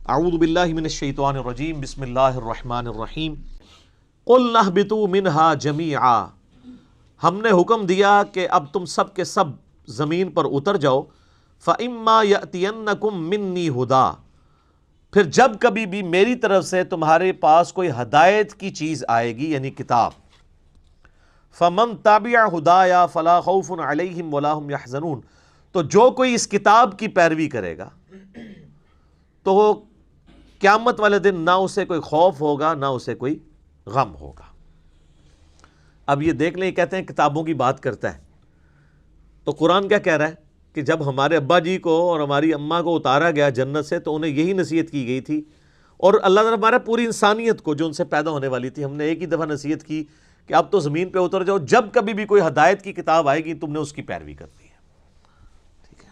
اعوذ باللہ من الشیطان الرجیم بسم اللہ الرحمن الرحیم قل اہبطوا منہا جمیعا، ہم نے حکم دیا کہ اب تم سب کے سب زمین پر اتر جاؤ. فَإِمَّا يَأْتِيَنَّكُم مِّنِّي ہُدًى، پھر جب کبھی بھی میری طرف سے تمہارے پاس کوئی ہدایت کی چیز آئے گی یعنی کتاب. فَمَن تَبِعَ ہُدَايَا فَلَا خَوْفٌ عَلَيْهِمْ وَلَا هُمْ يَحْزَنُونَ، تو جو کوئی اس کتاب کی پیروی کرے گا تو وہ قیامت والے دن نہ اسے کوئی خوف ہوگا نہ اسے کوئی غم ہوگا. اب یہ دیکھ لیں، یہ کہتے ہیں کتابوں کی بات کرتا ہے، تو قرآن کیا کہہ رہا ہے کہ جب ہمارے ابا جی کو اور ہماری اماں کو اتارا گیا جنت سے تو انہیں یہی نصیحت کی گئی تھی، اور اللہ تعالیٰ ہمارا پوری انسانیت کو جو ان سے پیدا ہونے والی تھی، ہم نے ایک ہی دفعہ نصیحت کی کہ اب تو زمین پہ اتر جاؤ، جب کبھی بھی کوئی ہدایت کی کتاب آئے گی تم نے اس کی پیروی کرنی ہے. ٹھیک ہے،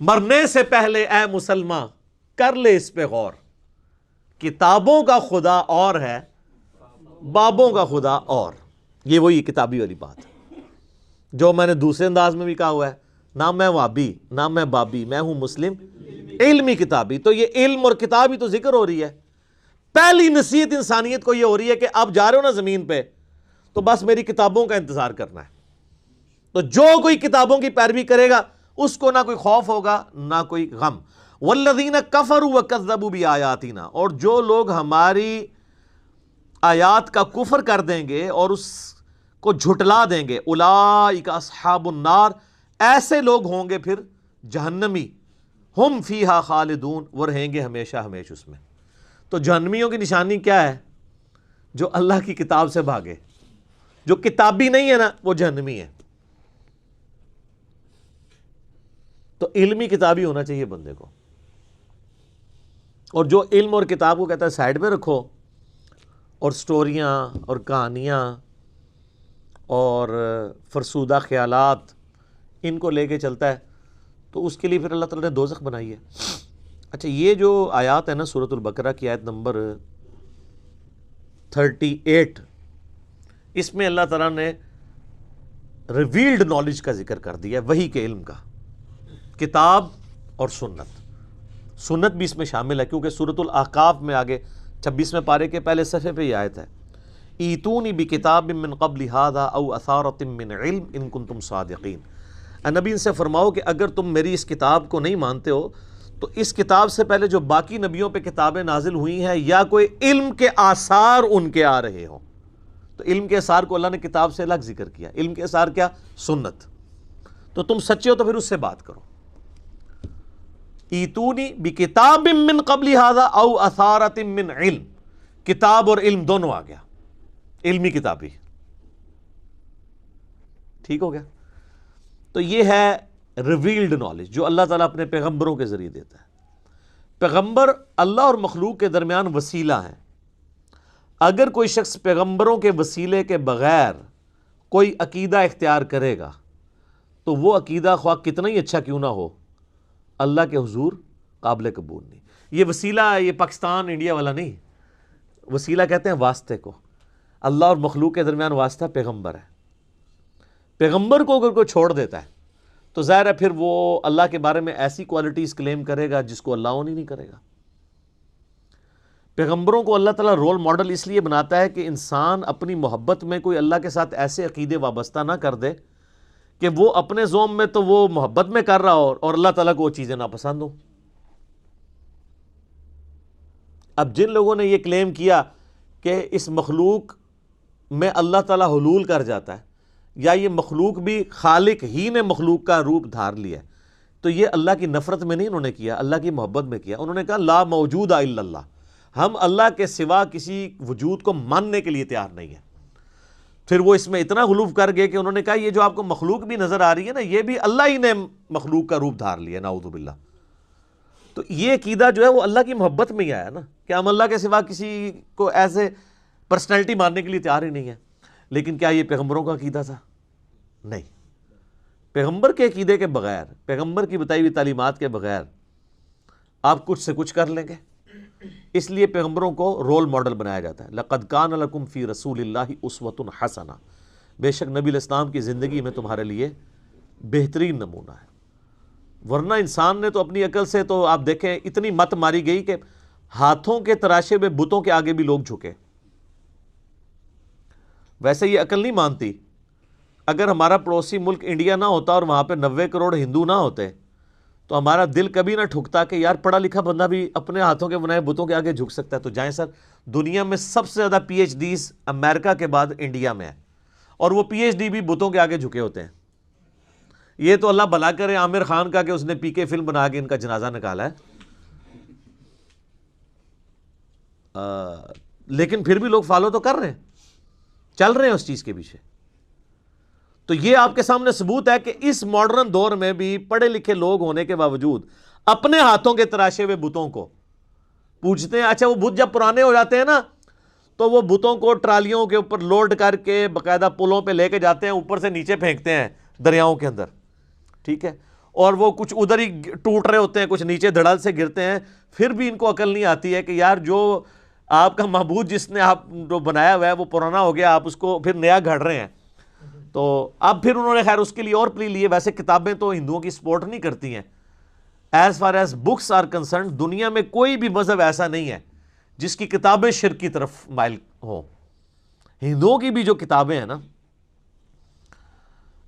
مرنے سے پہلے اے مسلمان کر لے اس پہ غور، کتابوں کا خدا اور ہے، بابوں کا خدا اور. یہ وہی کتابی والی بات ہے جو میں نے دوسرے انداز میں بھی کہا ہوا ہے، نہ میں وابی نہ میں بابی، میں ہوں مسلم علمی کتابی. تو یہ علم اور کتاب ہی تو ذکر ہو رہی ہے. پہلی نصیحت انسانیت کو یہ ہو رہی ہے کہ اب جا رہے ہو نا زمین پہ تو بس میری کتابوں کا انتظار کرنا ہے. تو جو کوئی کتابوں کی پیروی کرے گا اس کو نہ کوئی خوف ہوگا نہ کوئی غم. والذین کفروا وکذبوا بآیاتنا، اور جو لوگ ہماری آیات کا کفر کر دیں گے اور اس کو جھٹلا دیں گے، اولئک اصحاب النار، ایسے لوگ ہوں گے پھر جہنمی، ہم فیہا خالدون، وہ رہیں گے ہمیشہ ہمیش اس میں. تو جہنمیوں کی نشانی کیا ہے؟ جو اللہ کی کتاب سے بھاگے. جو کتابی نہیں ہے نا وہ جہنمی ہے. تو علمی کتابی ہونا چاہیے بندے کو، اور جو علم اور کتاب کو کہتا ہے سائیڈ میں رکھو اور سٹوریاں اور کہانیاں اور فرسودہ خیالات ان کو لے کے چلتا ہے تو اس کے لیے پھر اللہ تعالیٰ نے دوزخ بنائی ہے. اچھا، یہ جو آیات ہے نا سورۃ البقرہ کی آیت نمبر 38، اس میں اللہ تعالیٰ نے ریویلڈ نالج کا ذکر کر دیا ہے، وحی کے علم کا، کتاب اور سنت بھی اس میں شامل ہے، کیونکہ سورۃ الاحقاف میں آگے 26ویں پارے کے پہلے صفحے پہ یہ آیت ہے، ایتونی بکتاب من قبل ھذا او اثارۃ من علم ان کنتم صادقین. اے نبی ان سے فرماؤ کہ اگر تم میری اس کتاب کو نہیں مانتے ہو تو اس کتاب سے پہلے جو باقی نبیوں پہ کتابیں نازل ہوئی ہیں یا کوئی علم کے آثار ان کے آ رہے ہوں. تو علم کے آثار کو اللہ نے کتاب سے الگ ذکر کیا. علم کے آثار کیا؟ سنت. تو تم سچے ہو تو پھر اس سے بات کرو. ایتونی بکتاب من قبل ھذا او اثارۃ من علم، کتاب اور علم دونوں آ گیا، علمی کتابی. ٹھیک ہو گیا؟ تو یہ ہے ریویلڈ نالج جو اللہ تعالیٰ اپنے پیغمبروں کے ذریعے دیتا ہے. پیغمبر اللہ اور مخلوق کے درمیان وسیلہ ہیں. اگر کوئی شخص پیغمبروں کے وسیلے کے بغیر کوئی عقیدہ اختیار کرے گا تو وہ عقیدہ خواہ کتنا ہی اچھا کیوں نہ ہو اللہ کے حضور قابل قبول نہیں. یہ وسیلہ یہ پاکستان انڈیا والا نہیں، وسیلہ کہتے ہیں واسطے کو. اللہ اور مخلوق کے درمیان واسطہ پیغمبر ہے. پیغمبر کو اگر کوئی چھوڑ دیتا ہے تو ظاہر ہے پھر وہ اللہ کے بارے میں ایسی کوالٹیز کلیم کرے گا جس کو اللہ اون ہی نہیں کرے گا. پیغمبروں کو اللہ تعالیٰ رول ماڈل اس لیے بناتا ہے کہ انسان اپنی محبت میں کوئی اللہ کے ساتھ ایسے عقیدے وابستہ نہ کر دے کہ وہ اپنے ذوم میں تو وہ محبت میں کر رہا ہو اور اللہ تعالیٰ کو وہ چیزیں ناپسند ہوں. اب جن لوگوں نے یہ کلیم کیا کہ اس مخلوق میں اللہ تعالیٰ حلول کر جاتا ہے یا یہ مخلوق بھی خالق ہی نے مخلوق کا روپ دھار لیا ہے، تو یہ اللہ کی نفرت میں نہیں انہوں نے کیا، اللہ کی محبت میں کیا. انہوں نے کہا لا موجود الا اللہ، ہم اللہ کے سوا کسی وجود کو ماننے کے لیے تیار نہیں ہیں. پھر وہ اس میں اتنا غلو کر گئے کہ انہوں نے کہا یہ جو آپ کو مخلوق بھی نظر آ رہی ہے نا یہ بھی اللہ ہی نے مخلوق کا روپ دھار لیا، نعوذ باللہ. تو یہ عقیدہ جو ہے وہ اللہ کی محبت میں ہی آیا نا کہ ہم اللہ کے سوا کسی کو ایسے پرسنالٹی ماننے کے لیے تیار ہی نہیں ہے. لیکن کیا یہ پیغمبروں کا عقیدہ تھا؟ نہیں. پیغمبر کے عقیدے کے بغیر، پیغمبر کی بتائی ہوئی تعلیمات کے بغیر آپ کچھ سے کچھ کر لیں گے. اس لیے پیغمبروں کو رول ماڈل بنایا جاتا ہے. لَقَدْ كَانَ لَكُمْ فِي رَسُولِ اللَّهِ أُسْوَةٌ حَسَنَةٌ، بے شک نبی علیہ السلام کی زندگی میں تمہارے لیے بہترین نمونہ ہے. ورنہ انسان نے تو اپنی عقل سے تو آپ دیکھیں اتنی مت ماری گئی کہ ہاتھوں کے تراشے ہوئے بتوں کے آگے بھی لوگ جھکے. ویسے یہ عقل نہیں مانتی. اگر ہمارا پڑوسی ملک انڈیا نہ ہوتا اور وہاں پہ 90 کروڑ ہندو نہ ہوتے تو ہمارا دل کبھی نہ ٹھکتا کہ یار پڑھا لکھا بندہ بھی اپنے ہاتھوں کے بنائے بتوں کے آگے جھک سکتا ہے. تو جائیں سر, دنیا میں سب سے زیادہ پی ایچ ڈیز امریکہ کے بعد انڈیا میں ہے, اور وہ پی ایچ ڈی بھی بتوں کے آگے جھکے ہوتے ہیں. یہ تو اللہ بھلا کرے عامر خان کا کہ اس نے پی کے فلم بنا کے ان کا جنازہ نکالا ہے, لیکن پھر بھی لوگ فالو تو کر رہے ہیں, چل رہے ہیں اس چیز کے پیچھے. تو یہ آپ کے سامنے ثبوت ہے کہ اس ماڈرن دور میں بھی پڑھے لکھے لوگ ہونے کے باوجود اپنے ہاتھوں کے تراشے ہوئے بتوں کو پوجتے ہیں. اچھا, وہ بت جب پرانے ہو جاتے ہیں نا تو وہ بتوں کو ٹرالیوں کے اوپر لوڈ کر کے باقاعدہ پلوں پہ لے کے جاتے ہیں, اوپر سے نیچے پھینکتے ہیں دریاؤں کے اندر, ٹھیک ہے, اور وہ کچھ ادھر ہی ٹوٹ رہے ہوتے ہیں, کچھ نیچے دھڑل سے گرتے ہیں. پھر بھی ان کو عقل نہیں آتی ہے کہ یار جو آپ کا معبود جس نے آپ جو بنایا ہوا ہے وہ پرانا ہو گیا, آپ اس کو پھر نیا گھڑ رہے ہیں. تو اب پھر انہوں نے خیر اس کے لیے اور پلی لیے. ویسے کتابیں تو ہندوؤں کی سپورٹ نہیں کرتی ہیں. As far as books are concerned دنیا میں کوئی بھی مذہب ایسا نہیں ہے جس کی کتابیں شرک کی طرف مائل ہوں. ہندوؤں کی بھی جو کتابیں ہیں نا,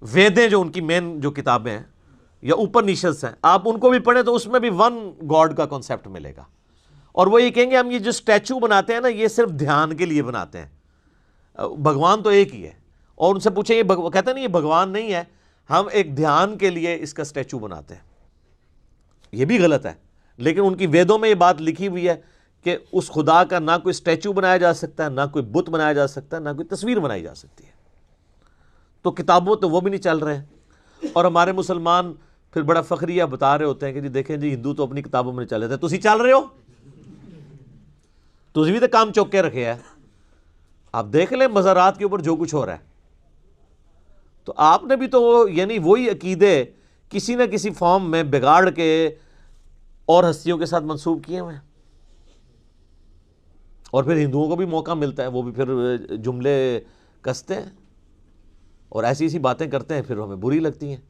ویدیں جو ان کی مین جو کتابیں ہیں یا اپنیشدس ہیں, آپ ان کو بھی پڑھیں تو اس میں بھی ون گاڈ کا کنسیپٹ ملے گا. اور وہ یہ کہیں گے ہم یہ جو اسٹیچو بناتے ہیں نا یہ صرف دھیان کے لیے بناتے ہیں, بھگوان تو ایک ہی ہے. اور ان سے پوچھیں یہ کہتے ہیں نہیں یہ بھگوان نہیں ہے, ہم ایک دھیان کے لیے اس کا اسٹیچو بناتے ہیں. یہ بھی غلط ہے, لیکن ان کی ویدوں میں یہ بات لکھی ہوئی ہے کہ اس خدا کا نہ کوئی اسٹیچو بنایا جا سکتا ہے, نہ کوئی بت بنایا جا سکتا ہے, نہ کوئی تصویر بنائی جا سکتی ہے. تو کتابوں تو وہ بھی نہیں چل رہے ہیں. اور ہمارے مسلمان پھر بڑا فخریہ بتا رہے ہوتے ہیں کہ جی دیکھیں جی ہندو تو اپنی کتابوں میں نہیں چل رہے تھے, تسی چل رہے ہو, تسی بھی تو کام چوک کے رکھے ہے. آپ دیکھ لیں مزارات کے اوپر جو کچھ ہو رہا ہے, تو آپ نے بھی تو یعنی وہی عقیدے کسی نہ کسی فارم میں بگاڑ کے اور ہستیوں کے ساتھ منسوب کیے ہوئے ہیں. اور پھر ہندوؤں کو بھی موقع ملتا ہے, وہ بھی پھر جملے کستے ہیں اور ایسی ایسی باتیں کرتے ہیں, پھر ہمیں بری لگتی ہیں.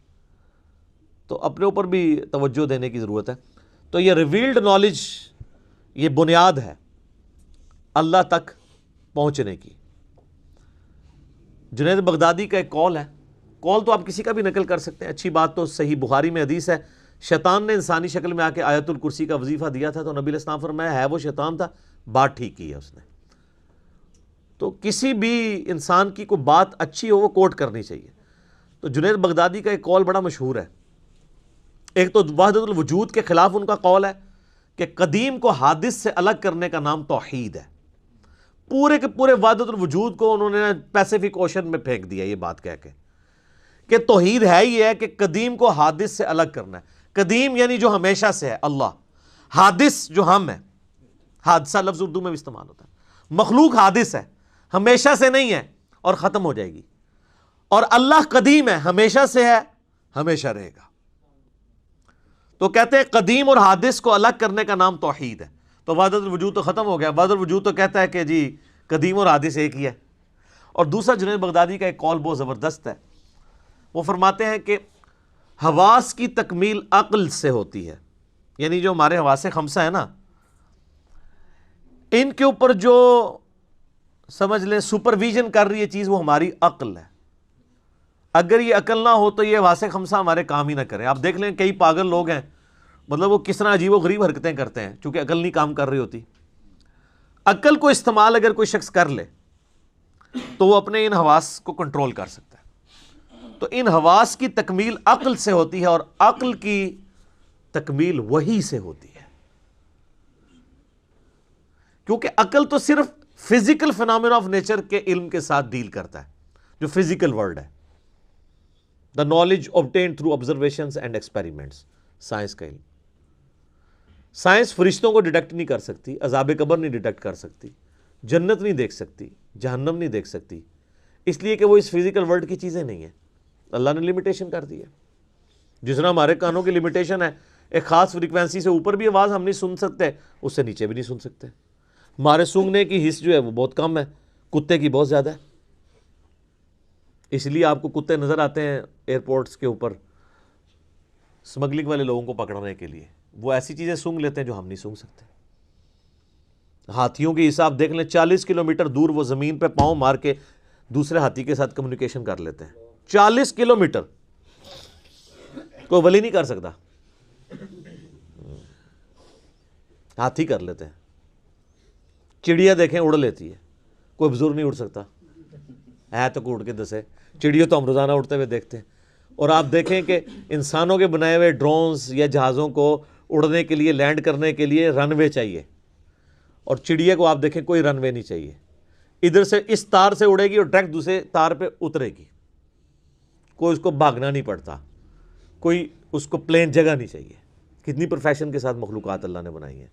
تو اپنے اوپر بھی توجہ دینے کی ضرورت ہے. تو یہ ریویلڈ نالج یہ بنیاد ہے اللہ تک پہنچنے کی. جنید بغدادی کا ایک قول ہے, قول تو آپ کسی کا بھی نقل کر سکتے ہیں, اچھی بات تو صحیح بخاری میں حدیث ہے, شیطان نے انسانی شکل میں آ کے آیت الکرسی کا وظیفہ دیا تھا تو نبی علیہ السلام فرمایا ہے وہ شیطان تھا, بات ٹھیک کی ہے اس نے. تو کسی بھی انسان کی کوئی بات اچھی ہو وہ کوٹ کرنی چاہیے. تو جنید بغدادی کا ایک قول بڑا مشہور ہے. ایک تو وحدت الوجود کے خلاف ان کا قول ہے کہ قدیم کو حادث سے الگ کرنے کا نام توحید ہے. پورے کے پورے وحدت الوجود کو انہوں نے پیسیفک اوشن میں پھینک دیا یہ بات کہہ کے کہ توحید ہے ہی ہے کہ قدیم کو حادث سے الگ کرنا ہے. قدیم یعنی جو ہمیشہ سے ہے اللہ, حادث جو ہم ہیں, حادثہ لفظ اردو میں بھی استعمال ہوتا ہے, مخلوق حادث ہے ہمیشہ سے نہیں ہے اور ختم ہو جائے گی, اور اللہ قدیم ہے ہمیشہ سے ہے ہمیشہ رہے گا. تو کہتے ہیں قدیم اور حادث کو الگ کرنے کا نام توحید ہے. تو وحدت الوجود تو ختم ہو گیا, وحدت الوجود تو کہتا ہے کہ جی قدیم اور حادث ایک ہی ہے. اور دوسرا جنید بغدادی کا ایک قول بہت زبردست ہے, وہ فرماتے ہیں کہ حواس کی تکمیل عقل سے ہوتی ہے. یعنی جو ہمارے حواس خمسہ ہیں نا, ان کے اوپر جو سمجھ لیں سپرویژن کر رہی ہے چیز وہ ہماری عقل ہے. اگر یہ عقل نہ ہو تو یہ حواس خمسہ ہمارے کام ہی نہ کریں. آپ دیکھ لیں کئی پاگل لوگ ہیں, مطلب وہ کس طرح عجیب و غریب حرکتیں کرتے ہیں چونکہ عقل نہیں کام کر رہی ہوتی. عقل کو استعمال اگر کوئی شخص کر لے تو وہ اپنے ان حواس کو کنٹرول کر سکتا ہے. تو ان حواس کی تکمیل عقل سے ہوتی ہے اور عقل کی تکمیل وحی سے ہوتی ہے, کیونکہ عقل تو صرف فزیکل فینامنا آف نیچر کے علم کے ساتھ ڈیل کرتا ہے, جو فزیکل ورلڈ ہے. The knowledge obtained through observations and experiments, science کا علم. سائنس فرشتوں کو ڈیٹیکٹ نہیں کر سکتی, عذاب قبر نہیں ڈیٹیکٹ کر سکتی, جنت نہیں دیکھ سکتی, جہنم نہیں دیکھ سکتی, اس لیے کہ وہ اس فزیکل ورلڈ کی چیزیں نہیں ہیں. اللہ نے لمیٹیشن کر دی ہے. جس طرح ہمارے کانوں کی لمیٹیشن ہے, ایک خاص فریکوینسی سے اوپر بھی آواز ہم نہیں سن سکتے, اس سے نیچے بھی نہیں سن سکتے. ہمارے سونگنے کی حس جو ہے وہ بہت کم ہے, کتے کی بہت زیادہ ہے. اس لیے آپ کو کتے نظر آتے ہیں ایئرپورٹس کے اوپر اسمگلنگ والے لوگوں کو پکڑنے کے لیے، وہ ایسی چیزیں سونگھ لیتے ہیں جو ہم نہیں سونگھ سکتے۔ ہاتھیوں کی حساب دیکھ لیں، 40 کلومیٹر دور وہ زمین پہ پاؤں مار کے دوسرے ہاتھی کے ساتھ کمیونیکیشن کر لیتے ہیں۔ 40 کلومیٹر کوئی ولی نہیں کر سکتا، ہاتھی کر لیتے ہیں۔ چڑیا دیکھیں اڑ لیتی ہے، کوئی بزرگ نہیں اڑ سکتا، ہے تو کوئی اڑ کے دسے۔ چڑیوں تو ہم روزانہ اڑتے ہوئے دیکھتے ہیں۔ اور آپ دیکھیں کہ انسانوں کے بنائے ہوئے ڈرونز یا جہازوں کو اڑنے کے لیے، لینڈ کرنے کے لیے رن وے چاہیے، اور چڑیا کو آپ دیکھیں کوئی رن وے نہیں چاہیے، ادھر سے اس تار سے اڑے گی اور ڈائریکٹ دوسرے تار پہ اترے گی، کوئی اس کو بھاگنا نہیں پڑتا، کوئی اس کو پلین جگہ نہیں چاہیے۔ کتنی پروفیشن کے ساتھ مخلوقات اللہ نے بنائی ہیں۔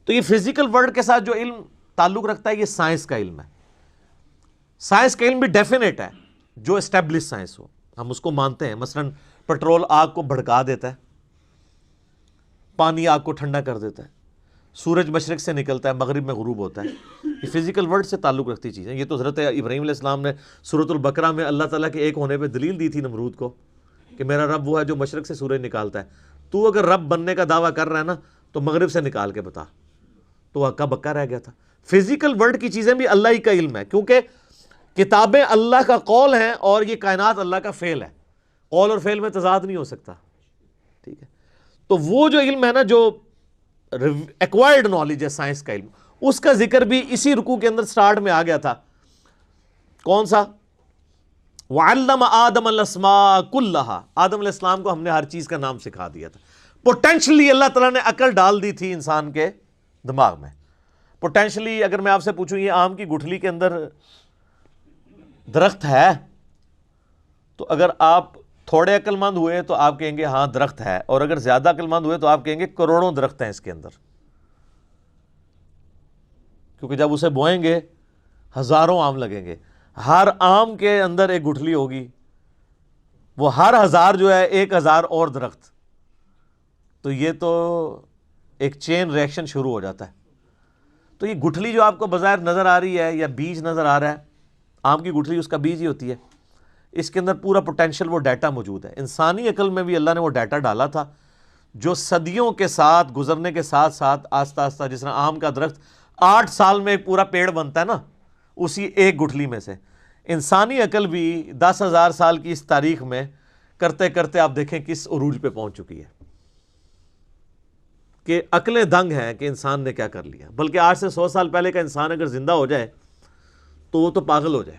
تو یہ فزیکل ورلڈ کے ساتھ جو علم تعلق رکھتا ہے، یہ سائنس کا علم ہے۔ سائنس کا علم بھی ڈیفینیٹ ہے، جو اسٹیبلش سائنس ہو، ہم اس کو مانتے ہیں۔ مثلا پیٹرول آگ کو بھڑکا دیتا ہے، پانی آگ کو ٹھنڈا کر دیتا ہے، سورج مشرق سے نکلتا ہے، مغرب میں غروب ہوتا ہے۔ یہ فزیکل ورلڈ سے تعلق رکھتی چیزیں۔ یہ تو حضرت ابراہیم علیہ السلام نے سورۃ البقرہ میں اللہ تعالیٰ کے ایک ہونے پہ دلیل دی تھی نمرود کو کہ میرا رب وہ ہے جو مشرق سے سورج نکالتا ہے، تو اگر رب بننے کا دعویٰ کر رہا ہے نا تو مغرب سے نکال کے بتا۔ تو ہکا بکا رہ گیا تھا۔ فزیکل ورلڈ کی چیزیں بھی اللہ ہی کا علم ہے، کیونکہ کتابیں اللہ کا قول ہیں اور یہ کائنات اللہ کا فعل ہے۔ قول اور فعل میں تضاد نہیں ہو سکتا، ٹھیک ہے؟ تو وہ جو علم ہے نا، جو ایکوائرڈ نالج ہے سائنس کا علم، اس کا ذکر بھی اسی رکوع کے اندر سٹارٹ میں آ گیا تھا۔ کون سا؟ وَعَلَّمَ آدَمَ الْأَسْمَاءَ كُلَّهَا، آدم علیہ السلام کو ہم نے ہر چیز کا نام سکھا دیا تھا۔ پوٹینشلی اللہ تعالیٰ نے عقل ڈال دی تھی انسان کے دماغ میں۔ پوٹینشلی اگر میں آپ سے پوچھوں یہ آم کی گٹھلی کے اندر درخت ہے، تو اگر آپ تھوڑے عقل مند ہوئے تو آپ کہیں گے ہاں درخت ہے، اور اگر زیادہ عقل مند ہوئے تو آپ کہیں گے کروڑوں درخت ہیں اس کے اندر، کیونکہ جب اسے بوئیں گے ہزاروں آم لگیں گے، ہر آم کے اندر ایک گٹھلی ہوگی، وہ ہر ہزار جو ہے 1000 اور درخت، تو یہ تو ایک چین ریئیکشن شروع ہو جاتا ہے۔ تو یہ گٹھلی جو آپ کو بظاہر نظر آ رہی ہے یا بیج نظر آ رہا ہے، آم کی گٹھلی اس کا بیج ہی ہوتی ہے، اس کے اندر پورا پوٹینشیل وہ ڈیٹا موجود ہے۔ انسانی عقل میں بھی اللہ نے وہ ڈیٹا ڈالا تھا، جو صدیوں کے ساتھ گزرنے کے ساتھ ساتھ آہستہ آہستہ، جس طرح آم کا درخت 8 سال میں ایک پورا پیڑ بنتا ہے نا، اسی ایک گٹھلی میں سے انسانی عقل بھی 10,000 سال کی اس تاریخ میں کرتے کرتے آپ دیکھیں کس عروج پہ پہنچ چکی ہے، کہ عقلیں دنگ ہیں کہ انسان نے کیا کر لیا۔ بلکہ آج سے 100 سال پہلے کا انسان اگر زندہ ہو جائے تو وہ تو پاگل ہو جائے،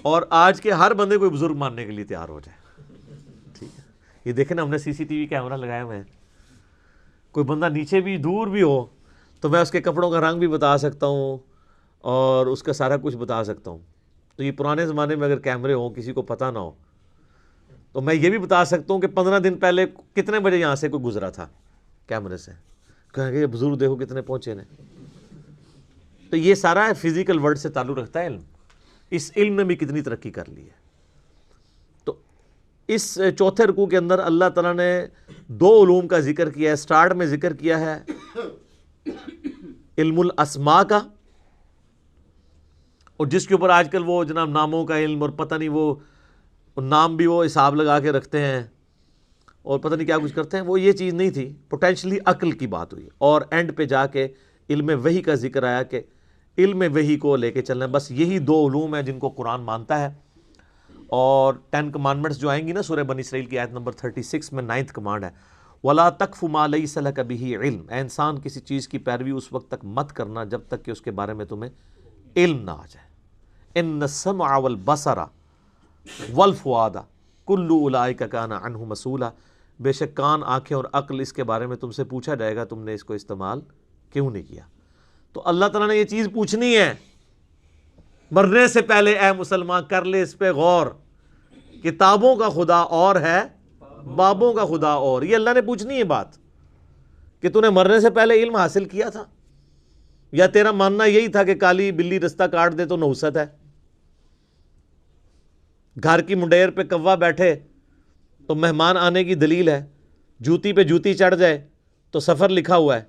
اور آج کے ہر بندے کوئی بزرگ ماننے کے لیے تیار ہو جائے، ٹھیک ہے؟ یہ دیکھیں نا، ہم نے CCTV کیمرہ لگائے ہوئے ہیں، کوئی بندہ نیچے بھی دور بھی ہو تو میں اس کے کپڑوں کا رنگ بھی بتا سکتا ہوں اور اس کا سارا کچھ بتا سکتا ہوں۔ تو یہ پرانے زمانے میں اگر کیمرے ہوں، کسی کو پتہ نہ ہو، تو میں یہ بھی بتا سکتا ہوں کہ 15 دن پہلے کتنے بجے یہاں سے کوئی گزرا تھا کیمرے سے، کہیں گے یہ بزرگ دیکھو کتنے پہنچے نے۔ تو یہ سارا فزیکل ورلڈ سے تعلق رکھتا ہے علم۔ اس علم نے بھی کتنی ترقی کر لی ہے۔ تو اس چوتھے رکوع کے اندر اللہ تعالیٰ نے 2 علوم کا ذکر کیا ہے۔ سٹارٹ میں ذکر کیا ہے علم الاسماء کا، اور جس کے اوپر آج کل وہ جناب ناموں کا علم اور پتہ نہیں وہ نام بھی وہ حساب لگا کے رکھتے ہیں اور پتہ نہیں کیا کچھ کرتے ہیں، وہ یہ چیز نہیں تھی۔ پوٹینشلی عقل کی بات ہوئی، اور اینڈ پہ جا کے علم وحی کا ذکر آیا کہ علم وحی کو لے کے چلنا ہے۔ بس یہی 2 علوم ہیں جن کو قرآن مانتا ہے۔ اور 10 کمانڈمنٹس جو آئیں گی نا سورہ بنی اسرائیل کی آیت نمبر 36 میں 9th کمانڈ ہے، وَلَا تَقْفُ مَا لَيْسَ لَكَ بِهِ عِلْم، اے انسان کسی چیز کی پیروی اس وقت تک مت کرنا جب تک کہ اس کے بارے میں تمہیں علم نہ آ جائے۔ إِنَّ السَّمْعَ وَالْبَصَرَ وَالْفُؤَادَ كُلُّ أُولَٰئِكَ كَانَ عَنْهُ مسئولا، بے شک کان، آنکھیں اور عقل اس کے بارے میں تم سے پوچھا جائے گا تم نے اس کو استعمال کیوں نہیں کیا۔ تو اللہ تعالیٰ نے یہ چیز پوچھنی ہے مرنے سے پہلے۔ اے مسلمان کر لے اس پہ غور، کتابوں کا خدا اور ہے، بابوں کا خدا اور۔ یہ اللہ نے پوچھنی ہے بات کہ تو نے مرنے سے پہلے علم حاصل کیا تھا، یا تیرا ماننا یہی تھا کہ کالی بلی رستہ کاٹ دے تو نحوست ہے، گھر کی منڈیر پہ کوا بیٹھے تو مہمان آنے کی دلیل ہے، جوتی پہ جوتی چڑھ جائے تو سفر لکھا ہوا ہے،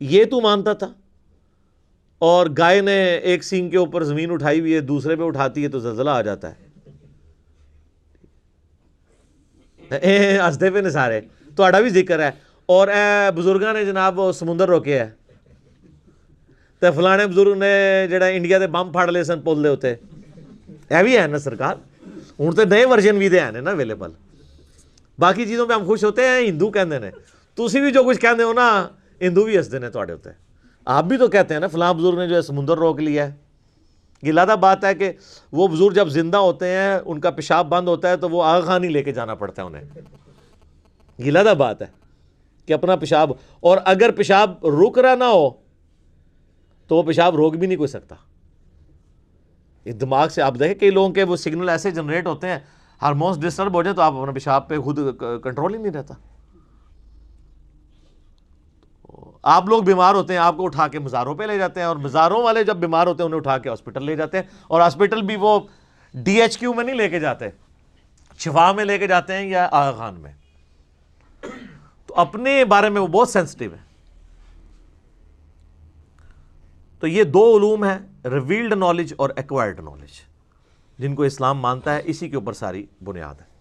یہ تو مانتا تھا؟ اور گائے نے ایک سینگ کے اوپر زمین اٹھائی ہوئی ہے، دوسرے پہ اٹھاتی ہے تو زلزلہ آ جاتا ہے، ہسدے پہ نے سارے تہاڈا بھی ذکر ہے اور اے بزرگاں نے جناب وہ سمندر روکے ہے تے فلانے بزرگ نے جڑا انڈیا دے بم پھاڑ لے سن پل دے اوتے اے بھی ہے نا سرکار ہن تے نئے ورژن بھی دے ہیں نا اویلیبل باقی چیزوں پہ ہم خوش ہوتے ہیں ہندو کہندے نے تسی بھی جو کچھ کہندے ہو نا ہندو بھی ہسدے نے تہاڈے اوتے آپ بھی تو کہتے ہیں نا فلاں بزرگ نے جو ہے سمندر روک لیا ہے یہ لادہ بات ہے کہ وہ بزرگ جب زندہ ہوتے ہیں ان کا پیشاب بند ہوتا ہے تو وہ آغا خان ہی لے کے جانا پڑتا ہے انہیں یہ لادہ بات ہے کہ اپنا پیشاب اور اگر پیشاب رک رہا نہ ہو تو وہ پیشاب روک بھی نہیں کوئی سکتا یہ دماغ سے آپ دیکھیں کئی لوگوں کے وہ سگنل ایسے جنریٹ ہوتے ہیں ہارمونس ڈسٹرب ہو جائے تو آپ اپنا پیشاب پہ خود کنٹرول ہی نہیں رہتا آپ لوگ بیمار ہوتے ہیں آپ کو اٹھا کے مزاروں پہ لے جاتے ہیں اور مزاروں والے جب بیمار ہوتے ہیں انہیں اٹھا کے ہاسپٹل لے جاتے ہیں اور ہاسپٹل بھی وہ ڈی ایچ کیو میں نہیں لے کے جاتے شفا میں لے کے جاتے ہیں یا آغا خان میں تو اپنے بارے میں وہ بہت سینسٹیو ہے تو یہ دو علوم ہیں ریویلڈ نالج اور ایکوائرڈ نالج جن کو اسلام مانتا ہے اسی کے اوپر ساری بنیاد ہے